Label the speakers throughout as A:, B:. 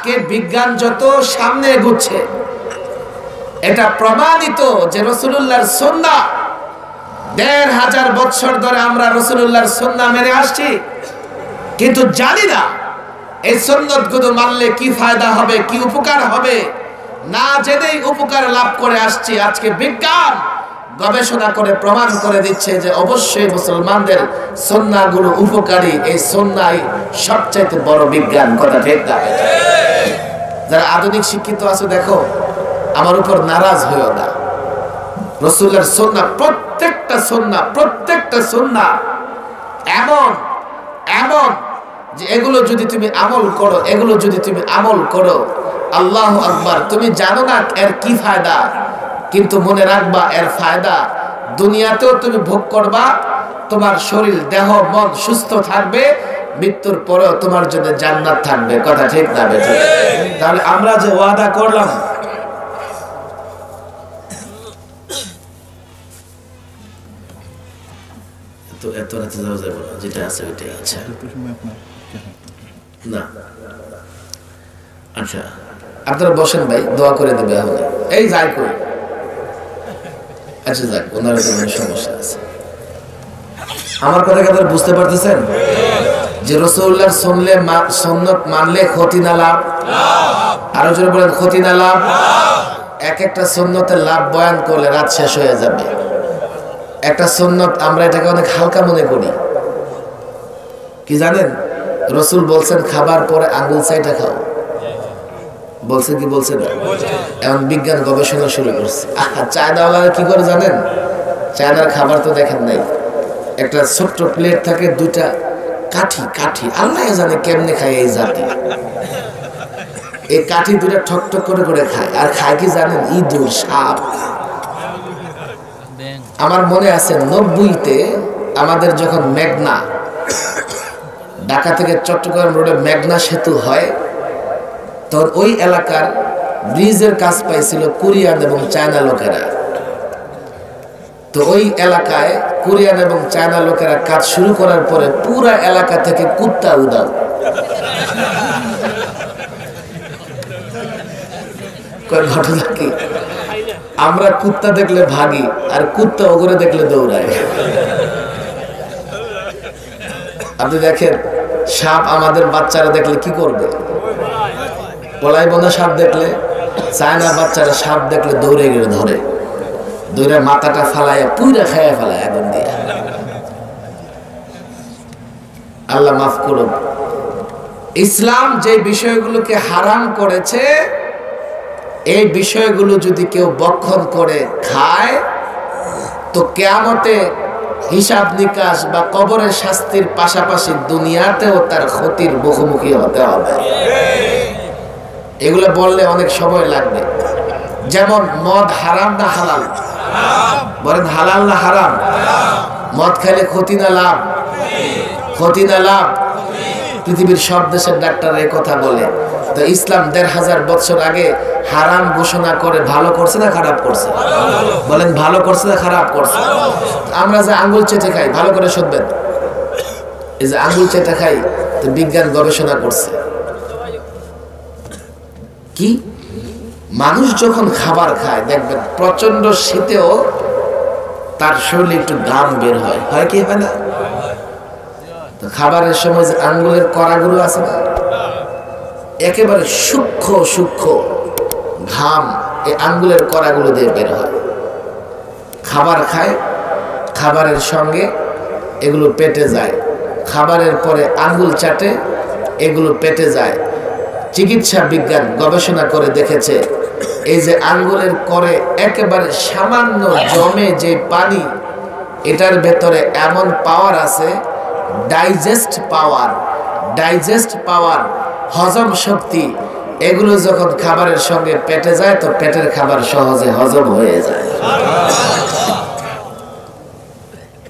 A: আজকে বিজ্ঞান যত সামনে এগুচ্ছে, এটা প্রমাণিত যে রাসূলুল্লাহর সুন্নাহ ১৫০০ বছর ধরে আমরা রাসূলুল্লাহর সুন্নাহ মেনে আসছি, কিন্তু জানি না এই সুন্নাতগুলো মানলে কি ফায়দা হবে, কি উপকার হবে। না জেনেই উপকার লাভ করে আসছি। আজকে বিজ্ঞান গবেষণা করে প্রমাণ করে দিচ্ছে যে অবশ্যই মুসলমানদের সুন্নাহগুলো উপকারী। এই সুন্নাহই সবচেয়ে বড় বিজ্ঞান। কথা ঠিক না? যারা আধুনিক শিক্ষিত আছে দেখো, আমার উপর নারাজ হইও না। রাসূলের সুন্নাহ প্রত্যেকটা সুন্নাহ এমন এমন যে এগুলো যদি তুমি আমল করো, আল্লাহু আকবার, তুমি জানো না এর কি ফায়দা, কিন্তু মনে রাখবা এর ফায়দা দুনিয়াতেও তুমি ভোগ করবা। তোমার শরীর, দেহ, মন সুস্থ থাকবে, মৃত্যুর পরেও তোমার জন্য জান্নাত থাকবে। কথা ঠিক না বেঠিক? তাহলে আমরা যে ওয়াদা করলাম, তো এত রাতে যাওয়া যাবে না, যেটা আছে ওইটাই আছে না। আচ্ছা আপনারা বসেন ভাই, দোয়া করে দেবে। এখন এই যাই করি, আচ্ছা যাক, ওনার সমস্যা আছে। আমার কথা কি আপনারা বুঝতে পারতেছেন যে রাসূলুল্লাহর সুন্নাত মানলে ক্ষতি না লাভ? আরো জোরে বলেন, ক্ষতি না লাভ? এক একটা সুন্নতের লাভ বয়ান করলে রাত শেষ হয়ে যাবে। একটা সুন্নত আমরা এটাকে অনেক হালকা মনে করি। কি জানেন, রাসূল বলছেন খাবার পরে আঙ্গুল চাইটা খাও। বলছে কি বলছে না? এখন বিজ্ঞান গবেষণা শুরু করছে। চায়নাওয়ালারা কি করে জানেন? চায়নার খাবার তো দেখেন নাই, একটা ছোট্ট প্লেট থাকে, দুইটা কাঠি আল্লাহ জানে কেমনে খায় এই জাতি। এই কাঠি দুইটা ঠক ঠক করে খায়। আর খায় কি জানেন? ইঁদুর, সাপ। আমার মনে আছে ৯০-তে আমাদের যখন মেঘনা, ঢাকা থেকে চট্টগ্রাম রোডে মেঘনা সেতু হয়, তখন ওই এলাকার ব্রিজের কাজ পাইছিল কোরিয়ান এবং চায়না লোকেরা। তো ওই এলাকায় কোরিয়ান এবং চায়না লোকেরা কাজ শুরু করার পরে পুরা এলাকা থেকে কুত্তা উদাও। ঘটনা কি? আমরা কুত্তা দেখলে ভাগি, আর কুত্তা ওগরে দেখলে দৌড়ায়। আপনি দেখেন, সাপ আমাদের বাচ্চারা দেখলে কি করবে? পলাই বোনা সাপ দেখলে, চায়না বাচ্চারা সাপ দেখলে দৌড়ে গেলে ধরে মাথাটা ফালাইয়া পুইরা খাইয়া ফেলায় আগুন দিয়ে। আল্লাহ মাফ করুন। ইসলাম যে বিষয়গুলোকে হারাম করেছে, এই বিষয়গুলো যদি কেউ বক্ষণ করে খায়, তো কিয়ামতে হিসাব নিকাশ বা কবরের শাস্তির পাশাপাশি দুনিয়াতেও তার ক্ষতির মুখোমুখি হতে হবে। এগুলো বললে অনেক সময় লাগবে। যেমন মদ হারাম না হালাল? বলেন হালাল না হারাম? মদ খেলে ক্ষতি না লাভ? ক্ষতি না লাভ? পৃথিবীর সব দেশের ডাক্তার এই কথা বলে। তো ইসলাম ১৫০০ বছর আগে হারাম ঘোষণা করে ভালো করছে না খারাপ করছে? বলেন ভালো করছে না খারাপ করছে? আমরা যে আঙ্গুল চেটে খাই, ভালো করে শুনবেন, এই যে আঙ্গুল চেটে খাই, তো বিজ্ঞান গবেষণা করছে কি, মানুষ যখন খাবার খায় দেখবেন প্রচন্ড শীতেও তার শরীরে একটু ঘাম বের হয়। হয় কি হয় না? তো খাবারের সময় যে আঙ্গুলের কড়াগুলো আছে না, একেবারে সূক্ষ্ম ঘাম এই আঙ্গুলের কড়াগুলো দিয়ে বের হয়। খাবার খায়, খাবারের সঙ্গে এগুলো পেটে যায়, খাবারের পরে আঙ্গুল চাটে, এগুলো পেটে যায়। চিকিৎসা বিজ্ঞান গবেষণা করে দেখেছে, এই যে আঙ্গুলের করে একেবারে সামান্য জমে যে পানি, এটার ভেতরে এমন পাওয়ার আছে, ডাইজেস্ট পাওয়ার, হজম শক্তি, এগুলো যখন খাবারের সঙ্গে পেটে যায় তো পেটের খাবার সহজে হজম হয়ে যায়।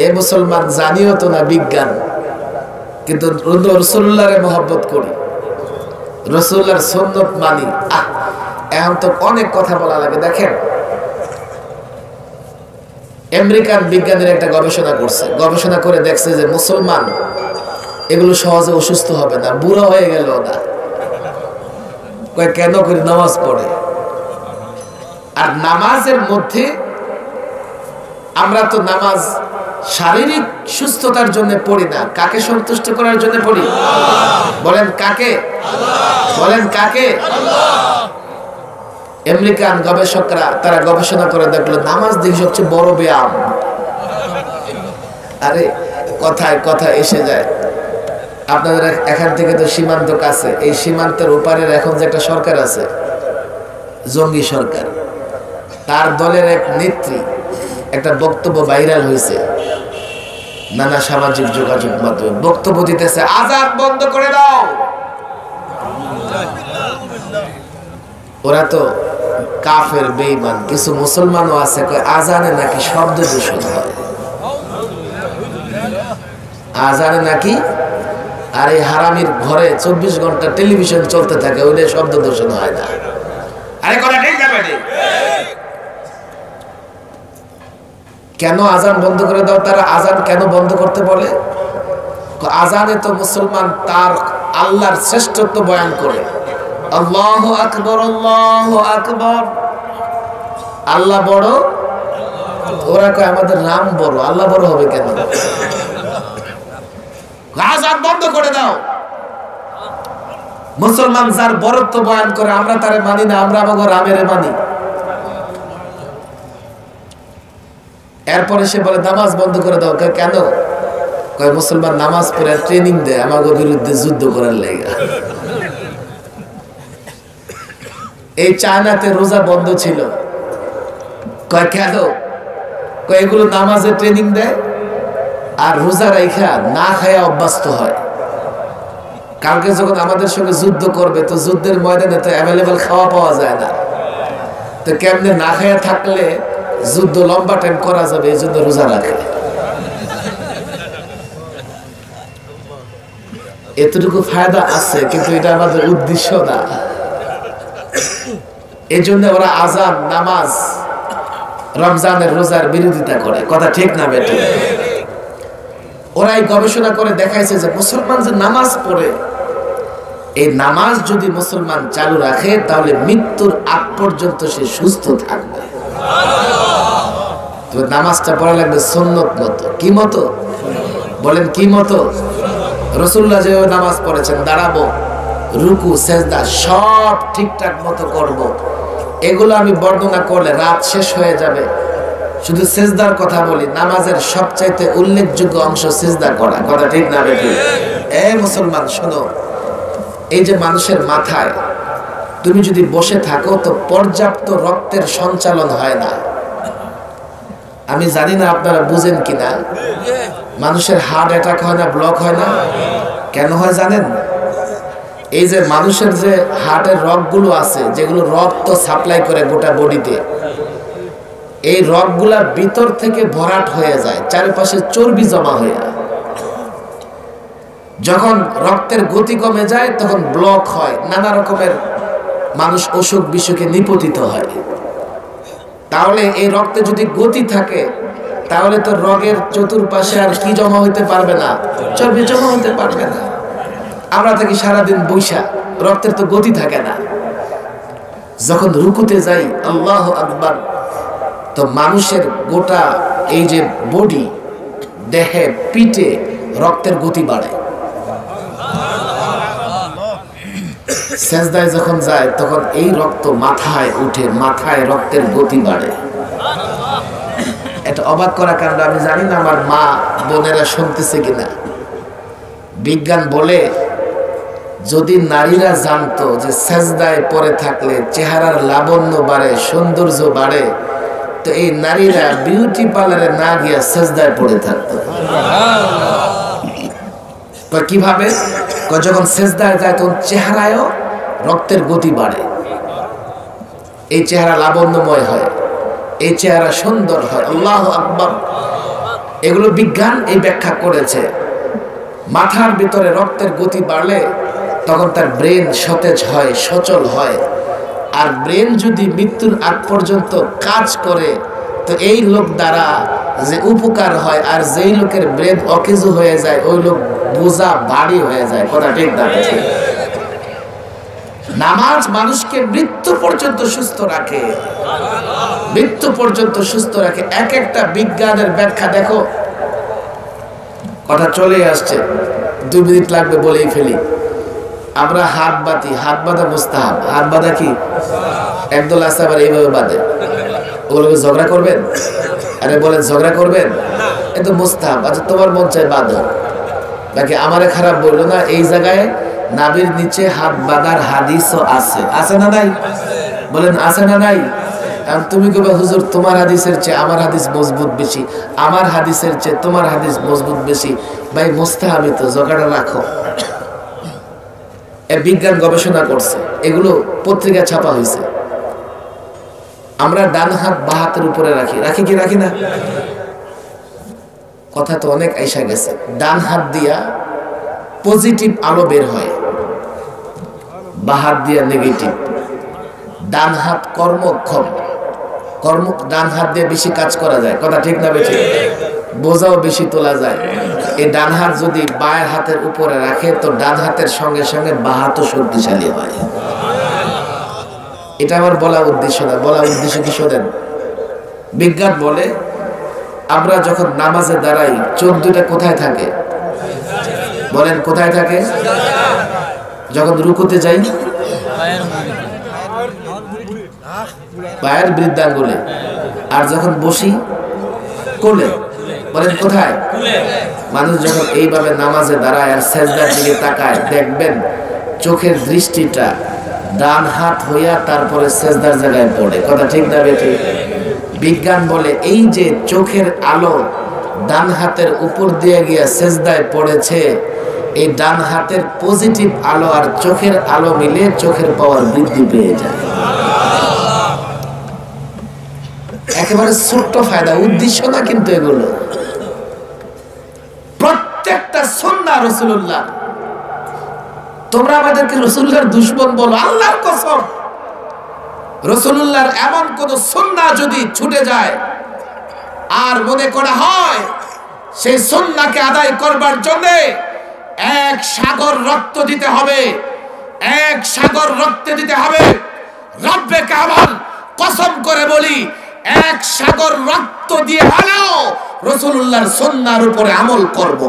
A: এ মুসলমান জানিও তো না বিজ্ঞান, কিন্তু রাসূলুল্লাহরে মহব্বত করি, রাসূলুল্লাহর সুন্নাত মানি। এখন তো অনেক কথা বলা লাগে। দেখেন, আমেরিকান বিজ্ঞানীরা একটা গবেষণা করে দেখছে যে মুসলমান এগুলো সহজে অসুস্থ হবে না, বুড়ো হয়ে গেল না। কয় কেন করে নামাজ পড়ে। আর নামাজের মধ্যে আমরা তো নামাজ শারীরিক সুস্থতার জন্য পড়ি না, কাকে সন্তুষ্ট করার জন্য পড়ি? বলেন কাকে? বলেন কাকে? আমেরিকান গবেষকরা তারা গবেষণা করে দেখলো নামাজ দেখি সবচেয়ে বড় ব্যায়াম। আরে কথায় কথা এসে যায়, আপনাদের এখান থেকে তো সীমান্ত কাছে, এই সীমান্তের ওপারের এখন যে একটা সরকার আছে জঙ্গি সরকার, তার দলের এক নেত্রী একটা বক্তব্য ভাইরাল হয়েছে নানা সামাজিক যোগাযোগ মাধ্যমে। বক্তব্য দিতেছে আযান বন্ধ করে দাও। ওরা তো কাফের বেঈমান, কিছু মুসলমানও আছে কয় আযানে নাকি শব্দ দূষণ হয়, আযানে নাকি। আর এই হারামির ঘরে 24 ঘন্টা টেলিভিশন চলতে থাকে, ওইটা শব্দ দূষণ হয় না। আরে কথা ঠিক না বেটি? কেন আযান বন্ধ করে দাও? তারা আযান কেন বন্ধ করতে বলে? আযানে তো মুসলমান তার আল্লাহর শ্রেষ্ঠত্ব বয়ান করে, আল্লাহু আকবার আল্লাহু আকবার, আল্লাহ বড়। ওরা কয় আমাদের নাম বড়, আল্লাহ বড় হবে কেন? আযান বন্ধ করে দাও। মুসলমান যার বড়ত্ব বয়ান করে আমরা তারে মানি না, আমরা আমাদের রামেরে মানি। এরপরে সে বলে নামাজ বন্ধ করে দাও। কেন? কয় মুসলমান নামাজ পড়ে ট্রেনিং দেয় আমাদের বিরুদ্ধে যুদ্ধ করার লেগা। এই চায়নাতে রোজা বন্ধ ছিল, কয় কেন? কয় এগুলো নামাজে ট্রেনিং দেয় আর রোজা রাইখা না খায়া অভ্যস্ত হয়। কালকে যখন আমাদের সঙ্গে যুদ্ধ করবে তো যুদ্ধের ময়দানে তো অ্যাভেলেবল খাওয়া পাওয়া যায় না, তো কেমনে না খায়া থাকলে যুদ্ধ লম্বা টাইম করা যাবে, এই জন্য রোজা রাখে। এতটুকু ফায়দা আছে, কিন্তু এটা আমাদের উদ্দেশ্য না। এই জন্য ওরা আযান, নামাজ, রমজানের রোজার বিরোধিতা করে। কথা ঠিক না বেটি? ওরাই গবেষণা করে দেখাইছে যে মুসলমান যে নামাজ পড়ে, এই নামাজ যদি মুসলমান চালু রাখে তাহলে মৃত্যুর আগ পর্যন্ত সে সুস্থ থাকবে। তবে নামাজটা পড়া লাগবে সুন্নত মতো। কি মতো? বলেন কি মতো? রাসূলুল্লাহ যেভাবে নামাজ পড়েছেন, দাঁড়াবো, রুকু, সেজদা সব ঠিকঠাক মতো করব। এগুলো আমি বর্ণনা করলে রাত শেষ হয়ে যাবে। শুধু সেজদার কথা বলি, নামাজের সবচাইতে উল্লেখযোগ্য অংশ সেজদা করা। কথা ঠিক না বেটি? এই মুসলমান শোনো, এই যে মানুষের মাথায় তুমি যদি বসে থাকো তো পর্যাপ্ত রক্তের সঞ্চালন হয় না। আমি জানি না আপনারা বুঝেন কিনা, মানুষের হার্ট অ্যাটাক হয় না, ব্লক হয় না? কেন হয় জানেন? এই যে মানুষের যে হার্টের রগগুলো আছে, যেগুলো রক্ত সাপ্লাই করে গোটা বডিতে, এই রগগুলা ভিতর থেকে ভরাট হয়ে যায়, চারপাশে চর্বি জমা হয়ে যায়। যখন রক্তের গতি কমে যায় তখন ব্লক হয়, নানা রকমের মানুষ অসুখ বিসুখে নিপতিত হয়। তাহলে এই রক্তে যদি গতি থাকে তাহলে তো রগের চতুর্পাশে আর কি জমা হইতে পারবে না? চর্বি জমা হইতে পারবে না। আমরা থাকি সারাদিন বৈশা, রক্তের তো গতি থাকে না। যখন রুকুতে যাই আল্লাহু আকবার, তো মানুষের গোটা এই যে বডি, দেহে, পিঠে রক্তের গতি বাড়ে। সেজদায় যখন যায় তখন এই রক্ত মাথায় উঠে, মাথায় রক্তের গতি বাড়ে। এটা অবাক করা কাণ্ড। আমি জানি না আমার মা বোনেরা শুনতেছে কিনা। বিজ্ঞান বলে যদি নারীরা জানতো যে সেজদায় পড়ে থাকলে চেহারার লাবণ্য বাড়ে, সৌন্দর্য বাড়ে, তো এই নারীরা বিউটি পার্লারে না গিয়া সেজদায় পড়ে থাকতো। কিভাবে? যখন সেজদায় যায় তখন চেহারায়ও রক্তের গতি বাড়ে, এই চেহারা লাবণ্যময় হয়, এই চেহারা সুন্দর হয়। আল্লাহু আকবার। এগুলো বিজ্ঞান এই ব্যাখ্যা করেছে। মাথার ভিতরে রক্তের গতি বাড়লে তখন তার ব্রেন সতেজ হয়, সচল হয়। আর ব্রেন যদি মৃত্যুর আগ পর্যন্ত কাজ করে তো এই লোক দ্বারা যে উপকার হয়, আর যেই লোকের ব্রেন অকেজো হয়ে যায় ওই লোক বোঝা ভারী হয়ে যায়। কথা ঠিক না? নামাজ মানুষকে মৃত্যু পর্যন্ত সুস্থ রাখে, মৃত্যু পর্যন্ত সুস্থ রাখে। এক একটা বিজ্ঞানের ব্যাখ্যা দেখো, কথা চলে আসছে, 2 মিনিট লাগবে বলেই ফেলি। আমরা হাত বাঁধি, হাত বাঁধা মুস্তাহাব। হাত বাঁধা কি? একদল আছে আবার এইভাবে বাঁধে, ওগুলোকে ঝগড়া করবেন? আরে বলেন ঝগড়া করবেন? এ তো মুস্তাহাব। আচ্ছা তোমার মন চায় বাঁধো, নাকি আমারে খারাপ বললো না। এই জায়গায় নাভির নিচে হাত বাঁধার হাদিসও আছে, আছে না নাই? বলেন আছে না নাই? এখন তুমি কবে হুজুর তোমার হাদিসের চেয়ে আমার হাদিস মজবুত বেশি, আমার হাদিসের চেয়ে তোমার হাদিস মজবুত বেশি। ভাই মুস্তাহাবই তো, জগাটা রাখো। বিজ্ঞান গবেষণা করছে, এগুলো পত্রিকা ছাপা হয়েছে। আমরা ডান হাত বাঁ হাতের উপরে রাখি, রাখি কি রাখি না? কথা তো অনেক আইসা গেছে। ডান হাত দিয়া পজিটিভ আলো বের হয়, বাঁ হাত দিয়া নেগেটিভ। ডান হাত কর্মক্ষম, ডান হাত দিয়ে বেশি কাজ করা যায়, কথা ঠিক না বেঠিক? বোঝাও বেশি তোলা যায়। এই ডান হাত যদি বাঁয়ের হাতের উপরে রাখে তো ডান হাতের সঙ্গে সঙ্গে বাঁ হাতও শক্তিশালী হয়। এটা আমার বলা উদ্দেশ্য না, বলা উদ্দেশ্য কি শোনেন। বিজ্ঞান বলে আমরা যখন নামাজে দাঁড়াই চোখ দুটা কোথায় থাকে? বলেন কোথায় থাকে? যখন রুকুতে যাই পায়ের বৃদ্ধাঙ্গুলে, আর যখন বসি কোলে। বলেন কোথায়? মানুষ যখন এইভাবে নামাজে দাঁড়ায় আর সেজদার দিকে তাকায়, দেখবেন চোখের দৃষ্টিটা ডান হাত হইয়া তারপরে সেজদার জায়গায় পড়ে, কথা ঠিক না বেঠিক? বিজ্ঞান বলে এই যে চোখের আলো ডান হাতের উপর দিয়ে গিয়া সেজদায় পড়েছে, এই ডান হাতের পজিটিভ আলো আর চোখের আলো মিলে চোখের পাওয়ার বৃদ্ধি পেয়ে যায়। একেবারে ছোট্ট ফায়দা, উদ্দেশ্য না কিন্তু এগুলো। প্রত্যেকটা সুন্নাহ রাসূলুল্লাহ। তোমরা আমাদেরকে রাসূলুল্লাহর দুশমন বলো, আল্লাহর কসম রাসূলুল্লাহর এমন কোন সুন্নাহ যদি ছুটে যায় আর মনে করা হয় সেই সুন্নাহকে আদায় করবার জন্য 1 সাগর রক্ত দিতে হবে, 1 সাগর রক্ত দিতে হবে, রব্বে কাবার কসম করে বলি 1 সাগর রক্ত দিয়ে হলেও রাসূলুল্লাহর সুন্নাহর উপরে আমল করব।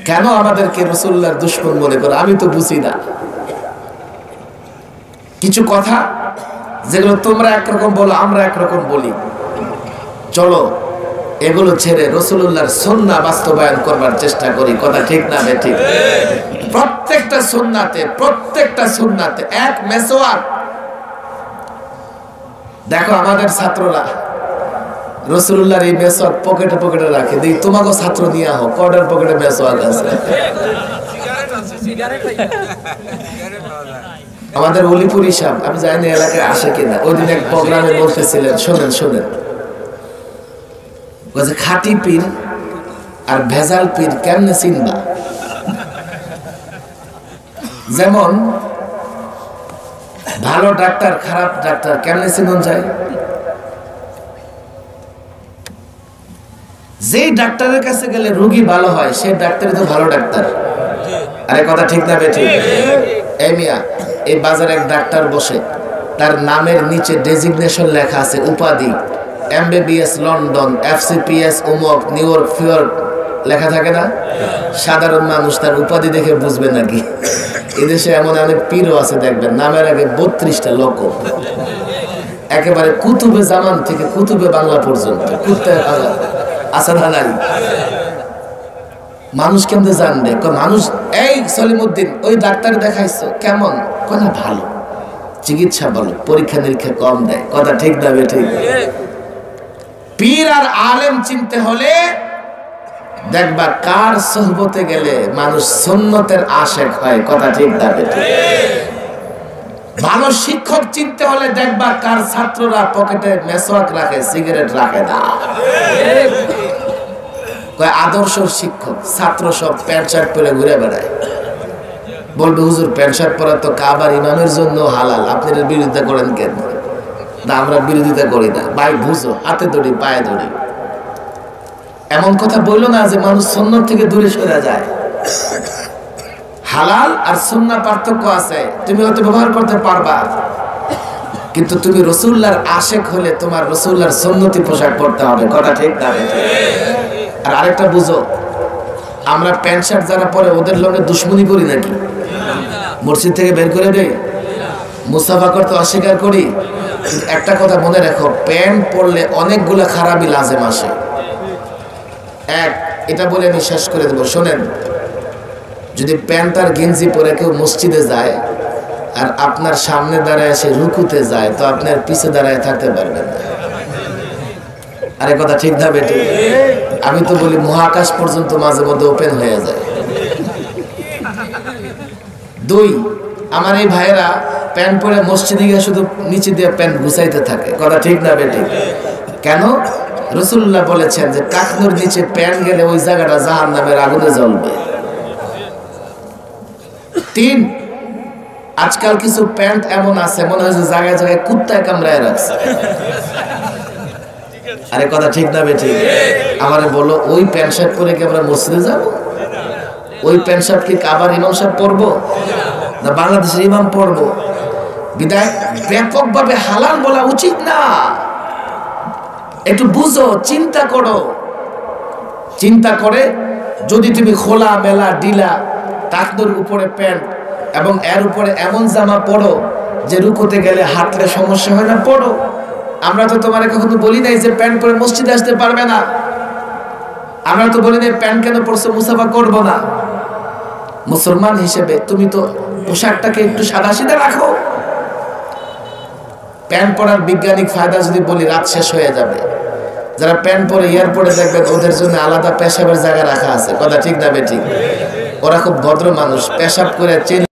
A: কেন আমাদেরকে রাসূলুল্লাহর দুশমন মনে করে আমি তো বুঝি না। কিছু কথা যেগুলো তোমরা একরকম বলো আমরা একরকম বলি, চলো এগুলো ছেড়ে রাসূলুল্লাহর সুন্নাহ বাস্তবায়ন করবার চেষ্টা করি, কথা ঠিক না বেঠিক? প্রত্যেকটা সুন্নাতে এক মেসওয়াক। দেখো আমাদের ছাত্ররা রাসূলুল্লাহর এই মেসওয়াক পকেটে পকেটে রাখে, দেখি তোমাকে ছাত্র নিয়ে হোক কর্ডার পকেটে মেসওয়াক আছে। আমাদের অলিপুরি সাহেব, আমি জানি না এলাকায় আসে কিনা, ওই দিন এক প্রোগ্রামে বলতেছিলেন, শোনেন খাঁটি পীর আর ভেজাল পীর কেমনে চিনবা? যেমন ভালো ডাক্তার খারাপ ডাক্তার কেমনে চিনন যায়? যে ডাক্তারের কাছে গেলে রোগী ভালো হয় সেই ডাক্তারই তো ভালো ডাক্তার। আরে কথা ঠিক না বেঠিক? এই মিয়া, এই বাজারে এক ডাক্তার বসে, তার নামের নিচে ডেজিগনেশন লেখা আছে, উপাধি MBBS লন্ডন, FCPS অমুক নিউ ইয়র্ক ফিয়র্ক লেখা থাকে না? সাধারণ মানুষ তার উপাধি দেখে বুঝবে নাকি? এদেশে এমন অনেক পীরও আছে, দেখবেন নামের আগে 32টা লকব, একেবারে কুতুবে জামান থেকে কুতুবে বাংলা পর্যন্ত আছে না নাই? মানুষ কেমনে জানবে? মানুষ এই সলিমউদ্দিন ওই ডাক্তার দেখাইছো কেমন? কোন ভালো, চিকিৎসা ভালো, পরীক্ষা নিরীক্ষা কম দেয়, কথা ঠিক না বেঠিক? পীর আর আলেম চিনতে হলে দেখবা কার সোহবতে গেলে মানুষ সুন্নতের আশেক হয়, কথা ঠিক না বেঠিক? ভালো শিক্ষক চিনতে হলে দেখবা কার ছাত্ররা পকেটে মেসওয়াক রাখে, সিগারেট রাখে না। আদর্শ শিক্ষক, ছাত্র সব প্যান্ট শার্ট পরে ঘুরে বেড়ায়, বলবে হুজুর প্যান্ট শার্ট পরা তো কাবার ইমামের জন্য হালাল, আপনি এর বিরোধিতা করেন কেন? না আমরা বিরোধিতা করি না ভাই, বুঝো হাতে ধরি পায়ে ধরি। এমন কথা বললো না যে মানুষ সুন্নাত থেকে দূরে সরে যায়। হালাল আর সুন্নাহ পার্থক্য আছে। তুমি হয়তো ব্যবহার করতে পারবা, কিন্তু তুমি রাসূলুল্লাহর আশিক হলে তোমার রাসূলুল্লাহর সুন্নতি পোশাক পরতে হবে। কথা ঠিক না? আর আরেকটা বুঝো, আমরা প্যান্ট শার্ট যারা পরে ওদের লগে দুশ্মনী করি নাকি? মসজিদ থেকে বের করে দেই, মুসাফা করতে অস্বীকার করি। কিন্তু একটা কথা মনে রাখো, প্যান্ট পরলে অনেকগুলা খারাপই লাজেম আসে। এটা বলে আমি শেষ করে দেবো, শোনেন। যদি প্যান্ট আর গেঞ্জি পরে কেউ মসজিদে যায় আর আপনার সামনে দাঁড়ায় সে রুকুতে যায়, তো আপনার পিছে দাঁড়ায় থাকতে পারবেন না। আরে কথা ঠিক না বেটি? আমি তো বলি মহাকাশ পর্যন্ত মাঝে মধ্যে ওপেন হয়ে যায়। 2, আমার এই ভাইয়েরা প্যান্ট পরে মসজিদে গিয়ে শুধু নিচে দিয়ে প্যান্ট গুছাইতে থাকে। কথা ঠিক না বেটি? কেন? রাসূলুল্লাহ বলেছেন যে কাকনুর নিচে প্যান্ট গেলে ওই জায়গাটা জাহান্নামের আগুনে জ্বলবে। 3, আজকাল কিছু প্যান্ট এমন আছে মনে হয় যে জায়গায় জায়গায় কুত্তায় কামড়ায় রাখছে। আরে কথা ঠিক না বেটি? আমারে বলো, ওই প্যান্ট শার্ট পরে কি আমরা মসজিদে যাব? ওই প্যান্ট শার্ট কি আবার ইমাম সাহেব পরবো না বাংলাদেশের ইমাম পরবো? বিদায় ব্যাপকভাবে হালাল বলা উচিত না। একটু বুঝো, চিন্তা করো। চিন্তা করে যদি তুমি খোলা মেলা ডিলা টাকনোর উপরে প্যান্ট এবং এর উপরে এমন জামা পরো যে রুকুতে গেলে হাঁটলে সমস্যা হয় না, পরো। আমরা তো তোমার কখনো বলি নাই যে প্যান্ট পরে মসজিদে আসতে পারবে না। আমরা তো বলি নাই প্যান্ট কেন পরছো, মুসাফা করবো না। মুসলমান হিসেবে তুমি তো পোশাকটাকে একটু সাদাসিধে রাখো। প্যান্ট পরার বৈজ্ঞানিক ফায়দা যদি বলি, রাত শেষ হয়ে যাবে। যারা প্যান্ট পরে এয়ারপোর্টে দেখবেন ওদের জন্য আলাদা পেশাবের জায়গা রাখা আছে। কথা ঠিক না বেঠিক? ওরা খুব ভদ্র মানুষ, পেশাব করে চেন